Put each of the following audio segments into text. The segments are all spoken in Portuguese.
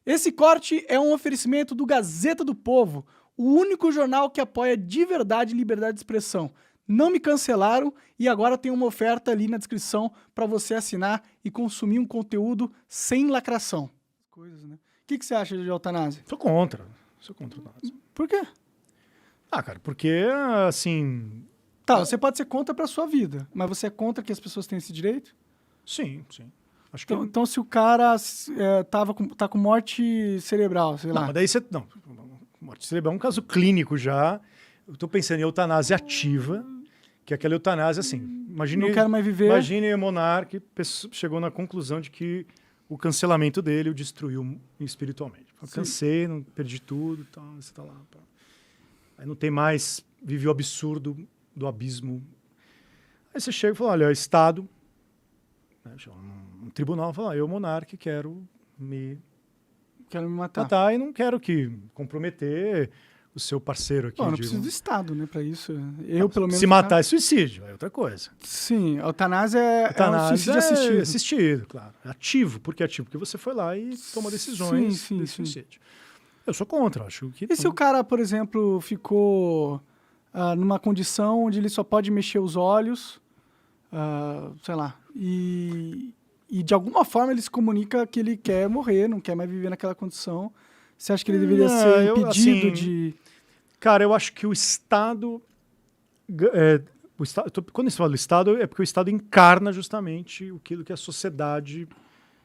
Esse corte é um oferecimento do Gazeta do Povo, o único jornal que apoia de verdade liberdade de expressão. Não me cancelaram e agora tem uma oferta ali na descrição para você assinar e consumir um conteúdo sem lacração. Coisas, né? O que você acha de eutanásia? Sou contra. Sou contra a eutanásia. Por quê? Ah, cara, porque, assim... Tá, você pode ser contra pra sua vida, mas você é contra que as pessoas tenham esse direito? Sim. Acho que... Então se o cara tá com morte cerebral, sei lá. Não, mas daí você... Não, morte cerebral é um caso clínico já. Eu tô pensando em eutanásia ativa, que é aquela eutanásia, assim... Imagine, não quero mais viver. Imagine o monarca chegou na conclusão de que o cancelamento dele o destruiu espiritualmente. Cansei, não perdi tudo, então você tá lá. Pá. Aí não tem mais... Vive o absurdo do abismo. Aí você chega e fala, olha, Estado... Né, um tribunal fala, eu, monarca, quero me matar e não quero comprometer o seu parceiro aqui. Não preciso do Estado, né, para isso. Eu, pelo menos... Se matar é suicídio, é outra coisa. Sim, a eutanásia é um suicídio assistido. Assistido, claro. É ativo. Por que ativo? Porque você foi lá e tomou decisões de suicídio. Eu sou contra, acho que... E se o cara, por exemplo, ficou numa condição onde ele só pode mexer os olhos, sei lá, e de alguma forma ele se comunica que ele quer morrer, não quer mais viver naquela condição. Você acha que ele deveria ser impedido de... Cara, eu acho que o Estado... Quando se fala do Estado, é porque o Estado encarna justamente aquilo que a sociedade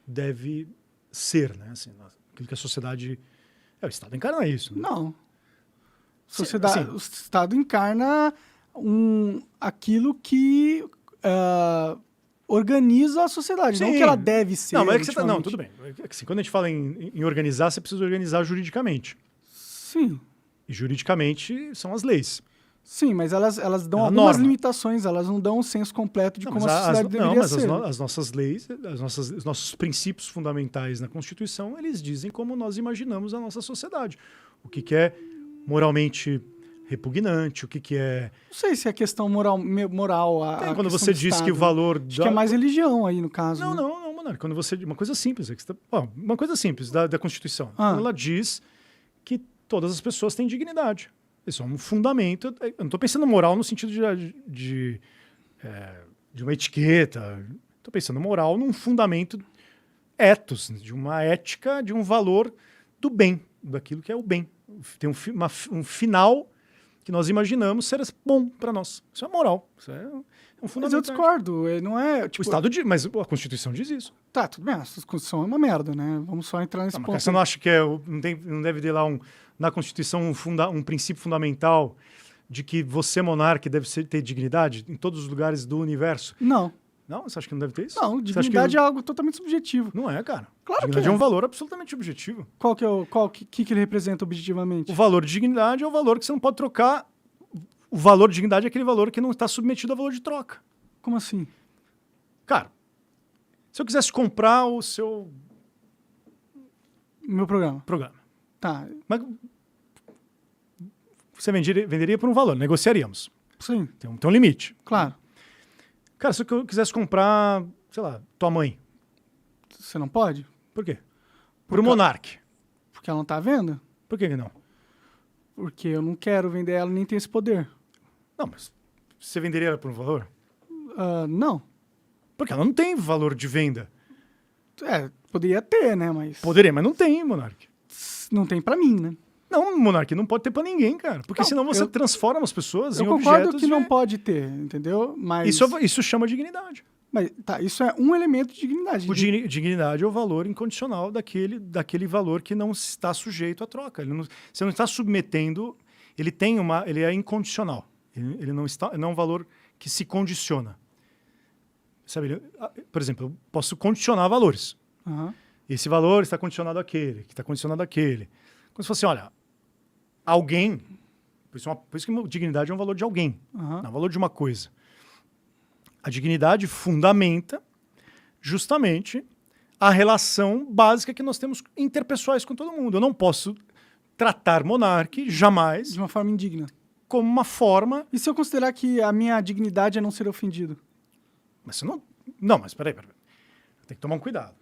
deve ser, né? Assim, aquilo que a sociedade... o Estado encarna isso. Né? Não. O Estado encarna aquilo que organiza a sociedade, não que ela deve ser. Não, mas é que você tá, não, tudo bem. É que, assim, quando a gente fala em organizar, você precisa organizar juridicamente. Sim. E juridicamente são as leis. Sim, mas elas dão algumas limitações, elas não dão um senso completo de como a sociedade deveria ser. Não, mas as nossas leis, os nossos princípios fundamentais na Constituição, eles dizem como nós imaginamos a nossa sociedade. O que é moralmente repugnante, o que é... Não sei se é questão moral. Quando você diz que o valor... Acho que é mais religião aí, no caso. Não, Monarca. Quando você... Uma coisa simples. Uma coisa simples da Constituição. Ela diz que todas as pessoas têm dignidade. Isso é um fundamento. Eu não estou pensando moral no sentido de uma etiqueta. Estou pensando moral num fundamento ethos, de uma ética, de um valor do bem, daquilo que é o bem. Tem um final que nós imaginamos ser bom para nós. Isso é moral. Isso é um fundamento. Mas eu discordo. Não é, tipo... O Estado diz, mas a Constituição diz isso. Tá, tudo bem. A Constituição é uma merda, né? Vamos só entrar nesse ponto. Mas você não acha que não deve ter lá na Constituição um princípio fundamental de que você, monarca, deve ter dignidade em todos os lugares do universo? Não. Não? Você acha que não deve ter isso? Não, dignidade é algo totalmente subjetivo. Não é, cara. Claro dignidade que é um valor absolutamente objetivo. Qual que ele representa objetivamente? O valor de dignidade é o valor que você não pode trocar. O valor de dignidade é aquele valor que não está submetido a valor de troca. Como assim? Cara, se eu quisesse comprar o seu... Meu programa. Tá. Mas você venderia por um valor, negociaríamos. Sim. Tem um limite. Claro. Cara, se eu quisesse comprar, sei lá, tua mãe. Você não pode? Por quê? Pro monarca. Porque ela não tá à venda? Por que não? Porque eu não quero vender ela, nem tenho esse poder. Não, mas você venderia ela por um valor? Não. Porque ela não tem valor de venda. Poderia ter, né, mas... Poderia, mas não tem, monarca. Não tem pra mim, né? Não, monarca, não pode ter pra ninguém, cara. Porque senão você transforma as pessoas em objetos... Eu concordo que não pode ter, entendeu? Mas... Isso chama dignidade. Mas, tá, isso é um elemento de dignidade. Dignidade é o valor incondicional daquele valor que não está sujeito à troca. Você não está submetendo... Ele é incondicional. Ele não é um valor que se condiciona. Sabe? Por exemplo, eu posso condicionar valores. Uhum. Esse valor está condicionado àquele, que está condicionado àquele. Como se fosse, olha, alguém... Por isso que dignidade é um valor de alguém, não é um valor de uma coisa. A dignidade fundamenta justamente a relação básica que nós temos interpessoais com todo mundo. Eu não posso tratar monarca jamais... De uma forma indigna. Como uma forma... E se eu considerar que a minha dignidade é não ser ofendido? Mas você não... Não, mas peraí. Tem que tomar um cuidado.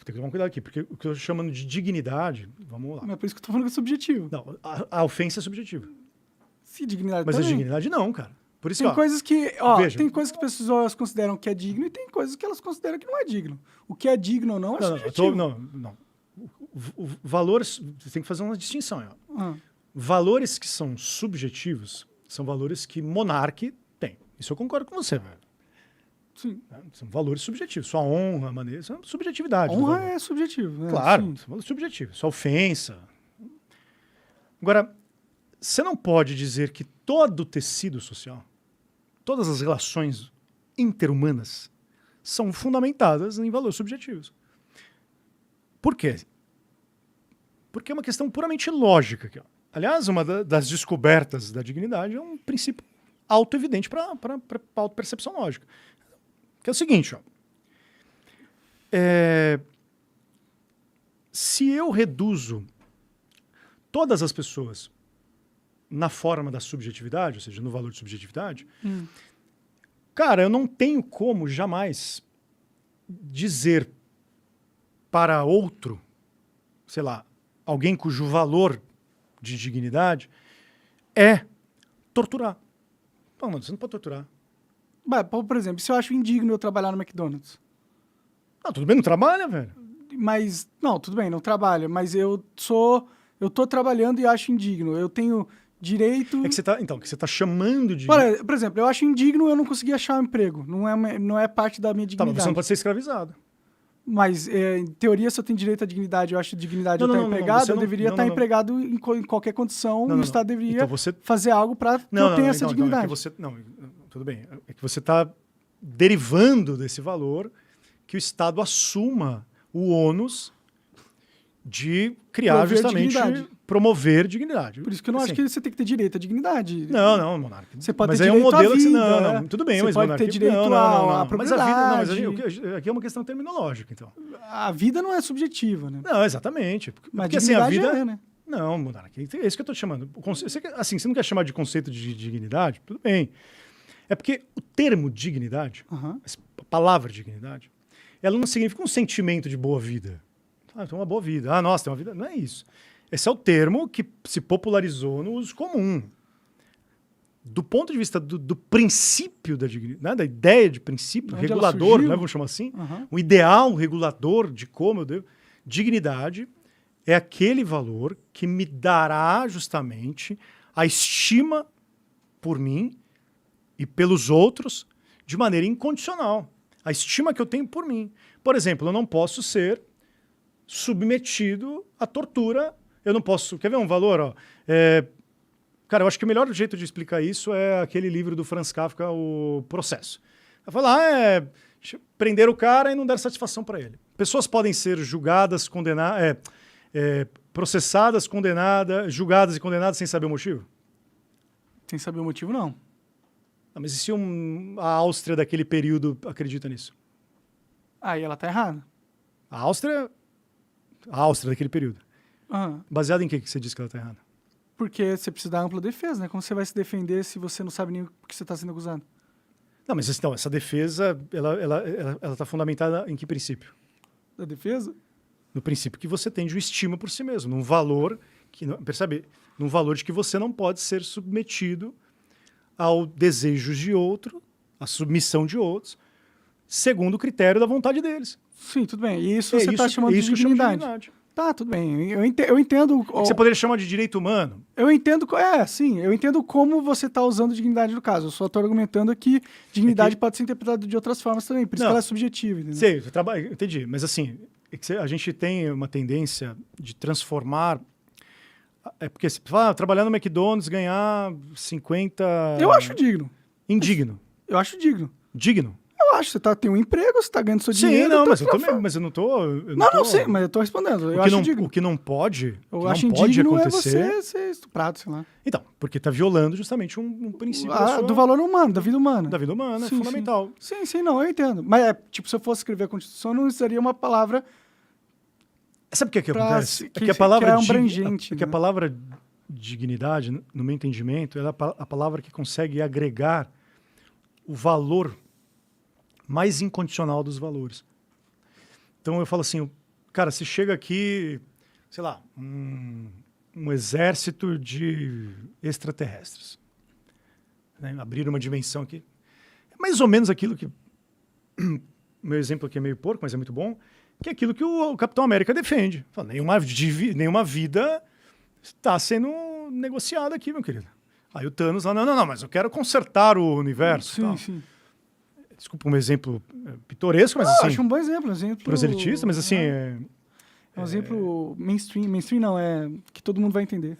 ter que tomar cuidado aqui, porque o que eu estou chamando de dignidade, vamos lá. Mas é por isso que eu tô falando que é subjetivo. Não, a ofensa é subjetiva. Sim, dignidade Mas também. a dignidade não, cara. Por isso Tem que, coisas que, ó, veja. tem coisas que as pessoas consideram que é digno e tem coisas que elas consideram que não é digno. O que é digno ou não é subjetivo. Não. Valores, você tem que fazer uma distinção. Ó. Ah. Valores que são subjetivos são valores que monarque tem. Isso eu concordo com você, velho. Sim. São valores subjetivos. Sua honra, maneira, são subjetividade. Honra é subjetivo. Né? Claro, Sim. são valores subjetivos. Sua ofensa. Agora, você não pode dizer que todo o tecido social, todas as relações interhumanas são fundamentadas em valores subjetivos. Por quê? Porque é uma questão puramente lógica aqui, ó. Aliás, uma das descobertas da dignidade é um princípio auto-evidente para a auto-percepção lógica. Que é o seguinte, ó. Se eu reduzo todas as pessoas na forma da subjetividade, ou seja, no valor de subjetividade, cara, eu não tenho como jamais dizer para outro, sei lá, alguém cujo valor de dignidade é torturar. Não, você não pode torturar. Por exemplo, se eu acho indigno eu trabalhar no McDonald's. Não, tudo bem, não trabalha, velho. Mas, não, tudo bem, não trabalha, mas eu tô trabalhando e acho indigno. Eu tenho direito... É que você tá, então, que você tá chamando de... Por exemplo, eu acho indigno eu não conseguir achar um emprego. Não é parte da minha Tá, dignidade. mas você não pode ser escravizado. Mas, em teoria, se eu tenho direito à dignidade, eu acho dignidade eu estar empregado, eu deveria estar empregado em qualquer condição e o Estado deveria fazer algo para que eu tenha essa dignidade. Tudo bem. É que você está derivando desse valor que o Estado assuma o ônus de criar promover dignidade. Por isso que eu não acho que você tem que ter direito à dignidade. Não, monarca. Você pode mas ter aí direito é um modelo à vida, que você, tudo bem, você mas pode monarquia, ter direito à mas a vida, propriedade. aqui é uma questão terminológica, então. A vida não é subjetiva, né? Não, exatamente. Porque assim, a vida é, né? Não, monarquia, é isso que eu estou te chamando. Assim, você não quer chamar de conceito de dignidade? Tudo bem. É porque o termo dignidade, a palavra dignidade, ela não significa um sentimento de boa vida. Ah, tem uma boa vida. Ah, nossa, tem uma vida. Não é isso. Esse é o termo que se popularizou no uso comum. Do ponto de vista do princípio da dignidade, né, da ideia de princípio regulador, né, vamos chamar assim, o ideal regulador de como eu devo... Dignidade é aquele valor que me dará justamente a estima por mim e pelos outros de maneira incondicional. A estima que eu tenho por mim. Por exemplo, eu não posso ser submetido à tortura. Eu não posso... Quer ver um valor? Ó? Cara, eu acho que o melhor jeito de explicar isso é aquele livro do Franz Kafka, O Processo. Vai falar, prender o cara e não dar satisfação para ele. Pessoas podem ser julgadas, condenadas, processadas, condenadas, julgadas e condenadas sem saber o motivo? Sem saber o motivo, não. Mas e se a Áustria daquele período acredita nisso? Aí ela tá errada. A Áustria daquele período. Baseado em que você diz que ela tá errada? Porque você precisa dar ampla defesa, né? Como você vai se defender se você não sabe nem o que você está sendo acusado? Não, mas então, essa defesa, ela tá fundamentada em que princípio? Da defesa? No princípio que você tem de uma estima por si mesmo, num valor que, percebe, num valor de que você não pode ser submetido ao desejo de outro, à submissão de outros, segundo o critério da vontade deles. Sim, tudo bem. E isso você está chamando de dignidade. Tá, tudo bem. Eu entendo... O que você poderia chamar de direito humano? Eu entendo... sim. Eu entendo como você está usando dignidade no caso. Eu só estou argumentando que dignidade pode ser interpretada de outras formas também. Por isso que ela é subjetiva. Entendeu? Sei, entendi. Mas assim, a gente tem uma tendência de transformar... porque você fala, trabalhar no McDonald's, ganhar 50... Eu acho digno. Indigno. Eu acho digno. Digno? Eu acho. Você tem um emprego, você está ganhando seu dinheiro. Sim, não, mas eu não tô... Não sei, mas eu estou respondendo. Eu acho digno. O que não pode, eu acho não pode acontecer... é você ser estuprado, sei lá. Então, porque está violando justamente um princípio do valor humano, da vida humana. Da vida humana, sim, é fundamental. Sim, não, eu entendo. Mas, se eu fosse escrever a Constituição, não seria uma palavra... Sabe o que acontece? Que é abrangente. A palavra dignidade, no meu entendimento, é a palavra que consegue agregar o valor mais incondicional dos valores. Então eu falo assim, Cara, se chega aqui, sei lá, um exército de extraterrestres. Né? Abrir uma dimensão aqui. É mais ou menos aquilo que... Meu exemplo aqui é meio porco, mas é muito bom. Que é aquilo que o Capitão América defende. Fala, nenhuma vida está sendo negociada aqui, meu querido. Aí o Thanos lá, não, mas eu quero consertar o universo. Sim, sim. Desculpa um exemplo pitoresco, mas assim... Acho um bom exemplo. Proselitista, mas assim... É um exemplo mainstream. Mainstream não, é que todo mundo vai entender.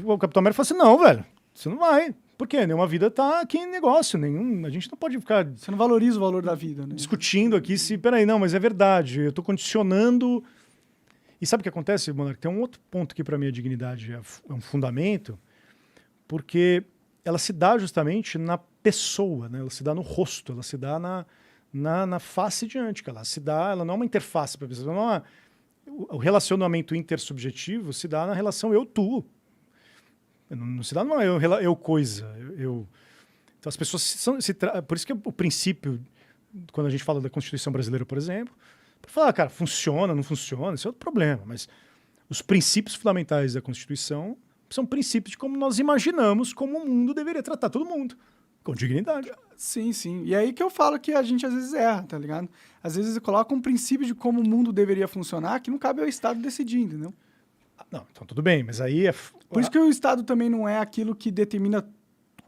O Capitão América fala assim, não, velho, você não vai. Por quê? Nenhuma vida tá aqui em negócio. A gente não pode ficar... Você não valoriza o valor da vida, né? Discutindo aqui se... Peraí, não, mas é verdade. Eu tô condicionando... E sabe o que acontece, Monark? Tem um outro ponto que para mim a dignidade é um fundamento, porque ela se dá justamente na pessoa, né? Ela se dá no rosto, ela se dá na face diante. Ela não é uma interface para a pessoa. Não é o relacionamento intersubjetivo se dá na relação eu-tu. Não se dá numa eu-coisa. Então as pessoas por isso que o princípio, quando a gente fala da Constituição brasileira, por exemplo, para falar, cara, funciona, não funciona, isso é outro problema. Mas os princípios fundamentais da Constituição são princípios de como nós imaginamos como o mundo deveria tratar todo mundo. Com dignidade. Sim, sim. E aí que eu falo que a gente às vezes erra, tá ligado? Às vezes coloca um princípio de como o mundo deveria funcionar que não cabe ao Estado decidir, entendeu? Não, então tudo bem, mas aí é... Por isso que o Estado também não é aquilo que determina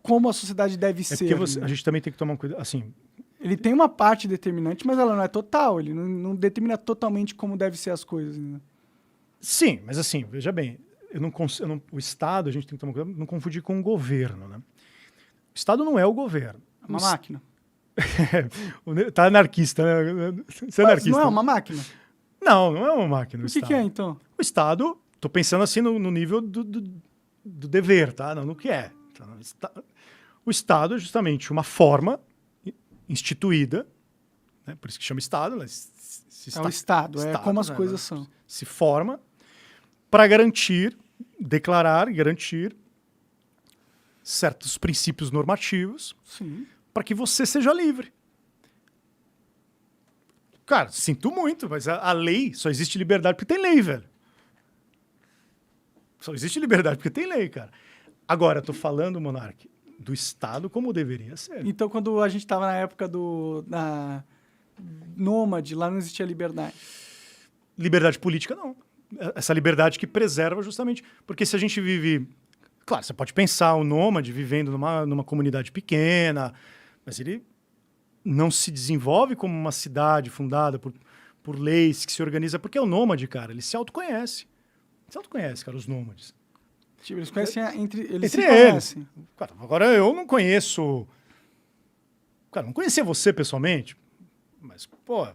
como a sociedade deve ser. Porque a gente também tem que tomar um cuidado, assim... Ele tem uma parte determinante, mas ela não é total. Ele não determina totalmente como devem ser as coisas. Né? Sim, mas assim, veja bem, o Estado, a gente tem que tomar cuidado, não confundir com o governo, né? O Estado não é o governo. É uma máquina. Tá anarquista, né? Você é anarquista. Não é uma máquina? Não é uma máquina. O que é, então? O Estado, tô pensando assim no nível do dever, tá? Não no que é. O Estado é justamente uma forma instituída, né? Por isso que chama Estado. Né? É o Estado, é como as coisas são. Se forma para declarar e garantir certos princípios normativos para que você seja livre. Cara, sinto muito, mas a lei, só existe liberdade porque tem lei, velho. Só existe liberdade porque tem lei, cara. Agora, eu tô falando, Monark, do Estado como deveria ser. Então, quando a gente tava na época da nômade, lá não existia liberdade. Liberdade política, não. Essa liberdade que preserva justamente... Porque se a gente vive... Claro, você pode pensar o nômade vivendo numa comunidade pequena, mas ele não se desenvolve como uma cidade fundada por leis que se organiza, porque é o nômade, cara, ele se autoconhece. Se autoconhece, cara, os nômades. Tipo, eles conhecem entre eles. Conhecem. Cara, agora, eu não conheço... Cara, não conhecia você pessoalmente, mas, pô,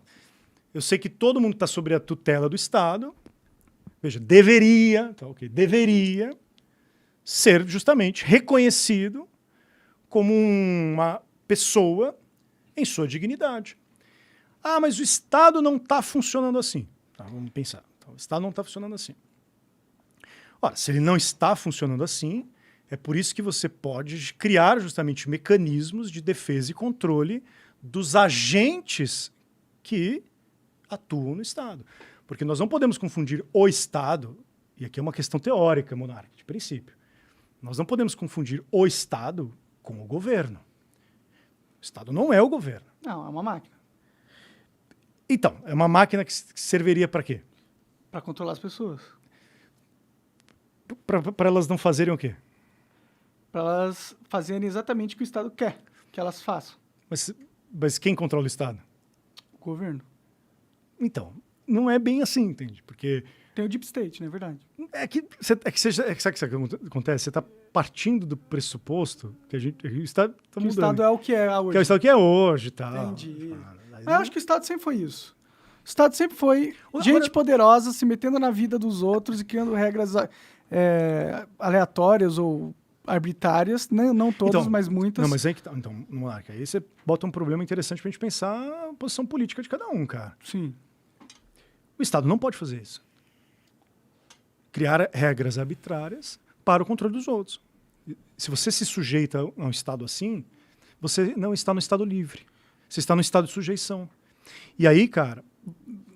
eu sei que todo mundo está sob a tutela do Estado. Veja, deveria ser justamente reconhecido como uma pessoa em sua dignidade. Ah, mas o Estado não está funcionando assim. Tá, vamos pensar. Então, o Estado não está funcionando assim. Ora, se ele não está funcionando assim, é por isso que você pode criar justamente mecanismos de defesa e controle dos agentes que atuam no Estado. Porque nós não podemos confundir o Estado, e aqui é uma questão teórica, Monark, de princípio. Nós não podemos confundir o Estado com o governo. O Estado não é o governo. Não, é uma máquina. Então, é uma máquina que serviria para quê? Para controlar as pessoas. Para elas não fazerem o quê? Para elas fazerem exatamente o que o Estado quer que elas façam. Mas quem controla o Estado? O governo. Então, não é bem assim, entende? Porque... Tem o Deep State, não é verdade? Sabe o que acontece? Você está partindo do pressuposto que o Estado está mudando. O Estado é o que é hoje. Que é o Estado que é hoje, tá? Entendi. Mas eu acho que o Estado sempre foi isso. O Estado sempre foi gente poderosa se metendo na vida dos outros e criando regras aleatórias ou arbitrárias, né? Não todas, então, mas muitas. Não, mas aí que tá. Então, Monark, aí você bota um problema interessante pra gente pensar a posição política de cada um, cara. Sim. O Estado não pode fazer isso. Criar regras arbitrárias para o controle dos outros. Se você se sujeita a um Estado assim, você não está no Estado livre. Você está no estado de sujeição. E aí, cara...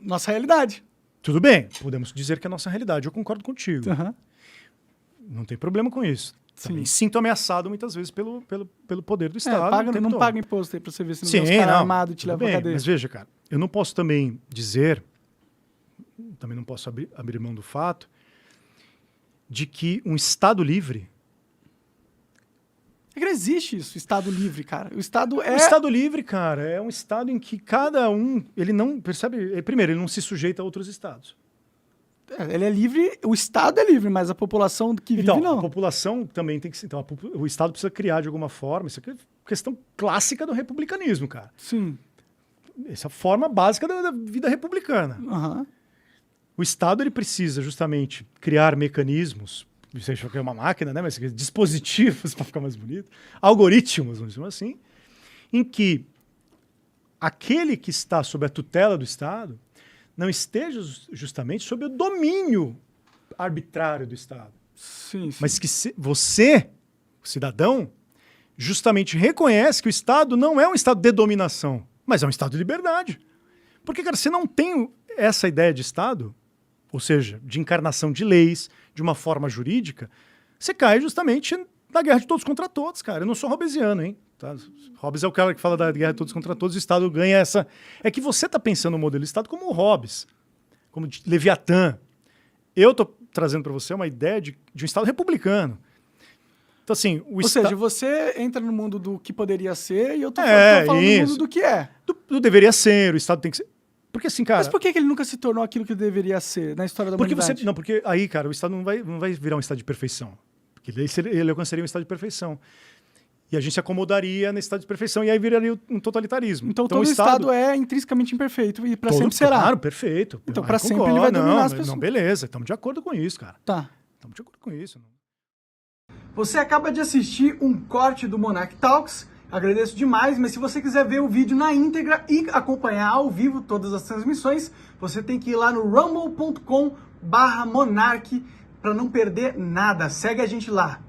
Nossa realidade. Tudo bem, podemos dizer que é a nossa realidade, eu concordo contigo. Uhum. Não tem problema com isso. Também Sim. sinto ameaçado muitas vezes pelo poder do Estado. Não paga imposto aí pra você ver se não Sim, vem os caras não, armados e te tudo levam pra bem, cadeia. mas veja, cara, eu não posso também dizer, também não posso abrir mão do fato, de que um Estado livre... É que não existe isso, Estado livre, cara. O Estado é... Um Estado livre, cara, é um Estado em que cada um, ele não, percebe, primeiro, ele não se sujeita a outros Estados. Ele é livre, o Estado é livre, mas a população que vive Então, não. a população também tem que ser. Então, o Estado precisa criar de alguma forma. Isso aqui é questão clássica do republicanismo, cara. Sim. Essa é a forma básica da vida republicana. Uhum. O Estado ele precisa justamente criar mecanismos, você acha que é uma máquina, né? Mas dispositivos, para ficar mais bonito, algoritmos, vamos dizer assim, em que aquele que está sob a tutela do Estado não esteja justamente sob o domínio arbitrário do Estado. Sim, sim. Mas que você, o cidadão, justamente reconhece que o Estado não é um Estado de dominação, mas é um Estado de liberdade. Porque, cara, você não tem essa ideia de Estado, ou seja, de encarnação de leis, de uma forma jurídica, você cai justamente na guerra de todos contra todos, cara. Eu não sou hobbesiano, hein? Tá? Hobbes é o cara que fala da guerra de todos contra todos, o Estado ganha essa... É que você está pensando no modelo de Estado como o Hobbes, como Leviatã. Eu estou trazendo para você uma ideia de um Estado republicano. Então, assim, Ou seja, você entra no mundo do que poderia ser e eu tô falando no mundo do que é. Do deveria ser, o Estado tem que ser... Porque assim, cara... Mas por que ele nunca se tornou aquilo que deveria ser na história da humanidade? Porque aí, cara, o Estado não vai virar um Estado de perfeição. Porque ele alcançaria um Estado de perfeição. E a gente se acomodaria nesse estado de perfeição e aí viraria um totalitarismo. Então todo o Estado é intrinsecamente imperfeito e para sempre será. Claro, perfeito. Então para sempre ele vai dominar as pessoas. Não, beleza, estamos de acordo com isso, cara. Tá. Estamos de acordo com isso. Você acaba de assistir um corte do Monarch Talks. Agradeço demais, mas se você quiser ver o vídeo na íntegra e acompanhar ao vivo todas as transmissões, você tem que ir lá no rumble.com/monarch para não perder nada. Segue a gente lá.